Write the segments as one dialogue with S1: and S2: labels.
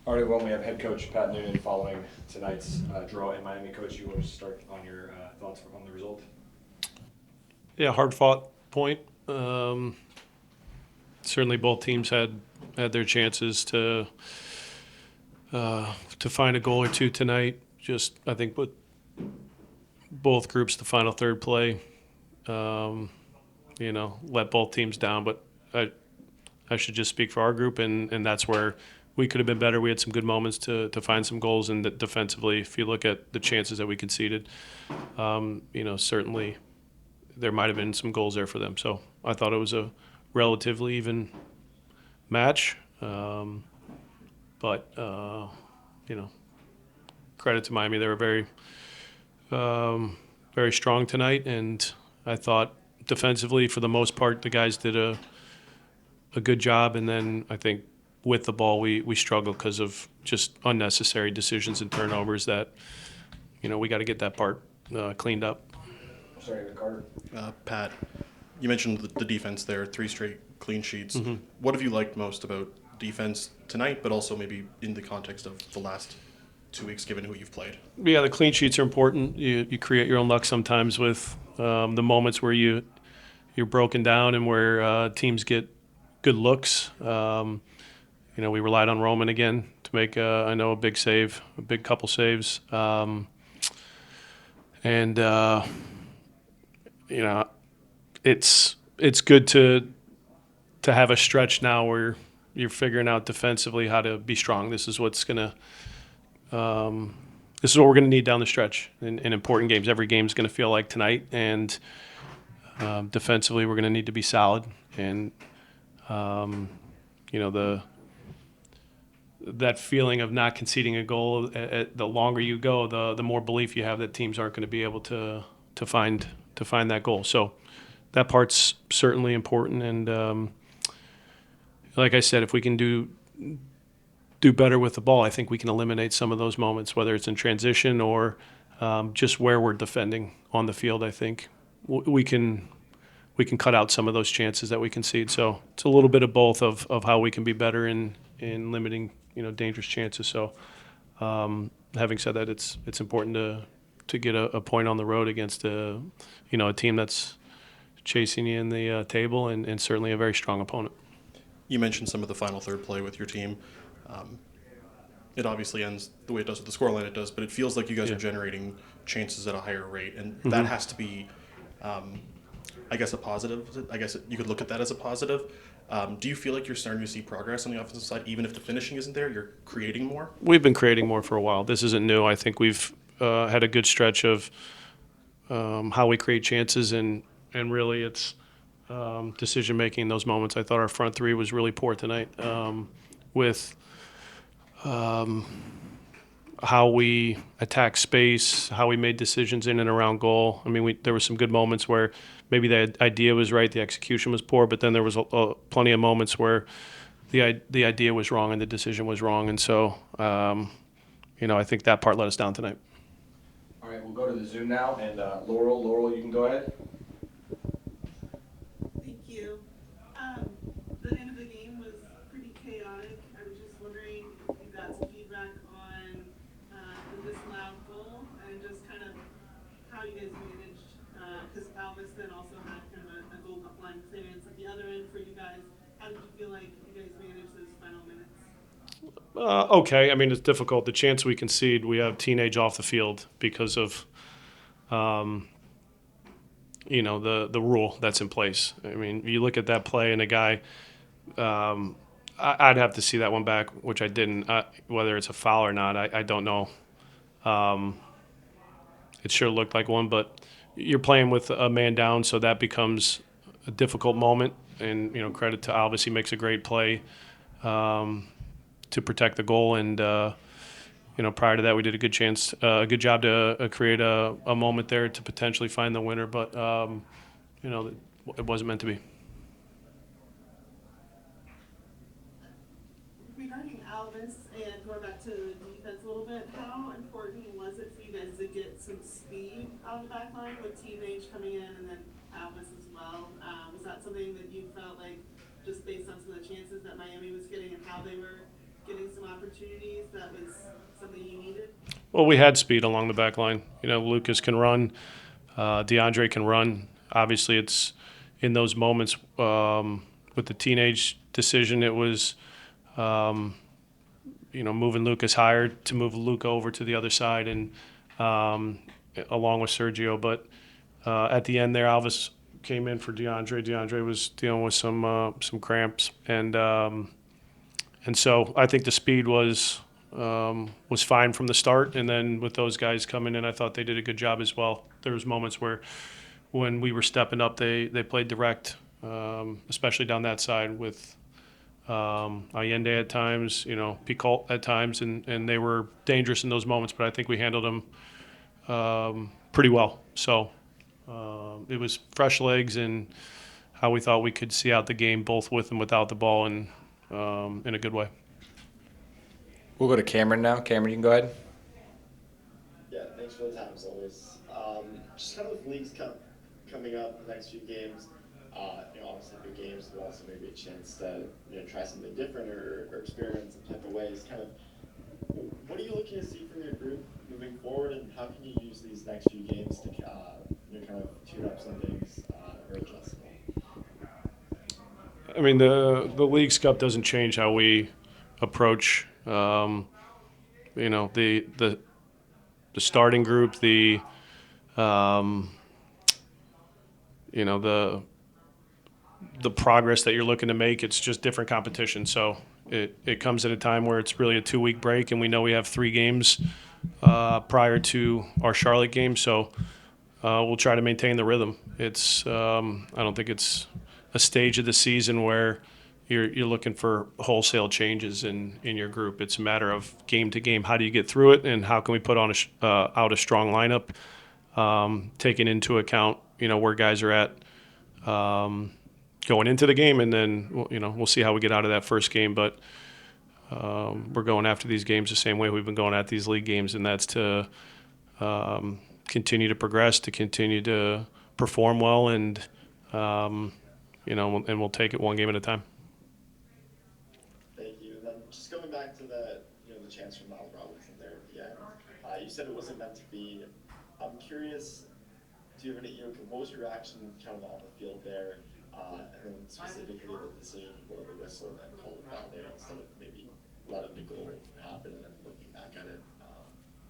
S1: All right, well, we have head coach Pat Noonan following tonight's draw in Miami. Coach, you want to start on your thoughts on the result?
S2: Yeah, hard fought point. Um, Certainly, both teams had their chances to find a goal or two tonight. Just I think with both groups, the final third play, um, let both teams down. But I should just speak for our group, and that's where we could have been better. We had some good moments to find some goals, and defensively, if you look at the chances that we conceded, certainly there might have been some goals there for them. So I thought it was a relatively even match. But credit to Miami, they were very strong tonight, and I thought defensively, for the most part, the guys did a good job. And then I think with the ball, we struggled because of just unnecessary decisions and turnovers. That we got to get that part cleaned up.
S1: Starting with Carter.
S3: Pat, you mentioned the defense there, 3 straight clean sheets.
S2: Mm-hmm.
S3: What have you liked most about defense tonight, but also maybe in the context of the last 2 weeks, given who you've played?
S2: Yeah, the clean sheets are important. You create your own luck sometimes with the moments where you're broken down and where teams get good looks. We relied on Roman again to make a big save, a big couple saves, and it's good to have a stretch now where you're figuring out defensively how to be strong. This is what we're going to need down the stretch in important games. Every game's going to feel like tonight, and defensively we're going to need to be solid. And that feeling of not conceding a goal, the longer you go, the more belief you have that teams aren't going to be able to find that goal. So that part's certainly important. And like I said, if we can do better with the ball, I think we can eliminate some of those moments, whether it's in transition or just where we're defending on the field. I think we can cut out some of those chances that we concede. So it's a little bit of both of how we can be better in limiting dangerous chances. So having said that, it's important to get a point on the road against a team that's chasing you in the table and certainly a very strong opponent.
S3: You mentioned some of the final third play with your team. It obviously ends the way it does with the scoreline it does, but it feels like you guys are generating chances at a higher rate, and that has to be, I guess, a positive. I guess you could look at that as a positive. Do you feel like you're starting to see progress on the offensive side, even if the finishing isn't there? You're creating more?
S2: We've been creating more for a while. This isn't new. I think we've had a good stretch of how we create chances, and really it's decision making in those moments. I thought our front three was really poor tonight with how we attack space, how we made decisions in and around goal. I mean, there were some good moments where maybe the idea was right, the execution was poor, but then there was plenty of moments where the idea was wrong and the decision was wrong. And so, I think that part let us down tonight.
S1: All right, we'll go to the Zoom now, and Laurel, you can go ahead.
S4: Thank you. The end of the game was pretty chaotic. I was just wondering if you got some feedback on the disallowed goal and just kind of how you guys managed, because Alvis then also had kind of a goal line clearance at the other end for you guys. How did you feel like you guys managed those final minutes?
S2: Okay, I mean, it's difficult. The chance we concede, we have teenage off the field because of the rule that's in place. I mean, you look at that play and a guy, I'd have to see that one back, which I didn't. Whether it's a foul or not, I don't know. It sure looked like one, but you're playing with a man down, so that becomes a difficult moment. And credit to Alvis, he makes a great play to protect the goal. And prior to that, we did a good job to create a moment there to potentially find the winner. But it wasn't meant to be.
S4: Regarding Alvis and going back to the defense a little bit, how important was it for you guys to get some speed out of the back line with teenage coming in and then Alvis as well? Was that something that you felt like, just based on some of the chances that Miami was getting and how they were getting some opportunities, that was something you needed?
S2: Well, we had speed along the back line. You know, Lucas can run, DeAndre can run. Obviously, it's in those moments with the teenage decision, it was, moving Lucas higher to move Luca over to the other side and along with Sergio. But at the end there, Alvis came in for DeAndre. DeAndre was dealing with some cramps, and so I think the speed was fine from the start. And then with those guys coming in, I thought they did a good job as well. There was moments where when we were stepping up, they played direct, especially down that side with Allende at times, Picoult at times, and they were dangerous in those moments. But I think we handled them pretty well. So it was fresh legs and how we thought we could see out the game, both with and without the ball, and in a good way.
S5: We'll go to Cameron now. Cameron, you can go ahead.
S6: Yeah, thanks for the time as always. Just kind of with Leagues Cup coming up in the next few games, obviously big games, but also maybe a chance to try something different or experiment some type of ways. Kind of, what are you looking to see from your group moving forward, and how can you use these next few games to kind of tune up some things or adjust them?
S2: I mean, the Leagues Cup doesn't change how we approach, the starting group, the progress that you're looking to make. It's just different competition. So it comes at a time where it's really a 2-week break, and we know we have 3 games prior to our Charlotte game. So we'll try to maintain the rhythm. It's I don't think it's a stage of the season where you're looking for wholesale changes in your group. It's a matter of game to game. How do you get through it, and how can we put on out a strong lineup, taking into account where guys are at going into the game, and then we'll see how we get out of that first game. But we're going after these games the same way we've been going at these league games, and that's to continue to progress, to continue to perform well, and and we'll take it one game at a time.
S6: Thank you. And then just going back to the chance for Miles Robinson there at the end. You said it wasn't meant to be. I'm curious, do you have any? What was your reaction kind of on the field there, and then specifically the decision to blow the whistle and then call it foul there instead of maybe letting the goal happen and then looking back at it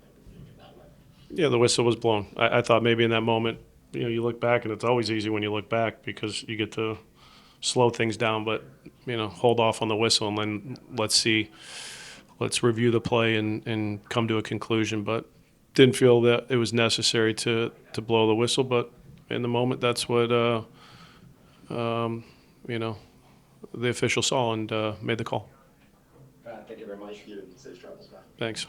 S6: and doing it that way?
S2: Yeah, the whistle was blown. I thought maybe in that moment, you look back, and it's always easy when you look back because you get to slow things down, but hold off on the whistle and then let's review the play and come to a conclusion. But didn't feel that it was necessary to blow the whistle. But in the moment, that's what the official saw and made the call.
S1: Thank you very much.
S6: Thank you. Safe travels back.
S2: Thanks.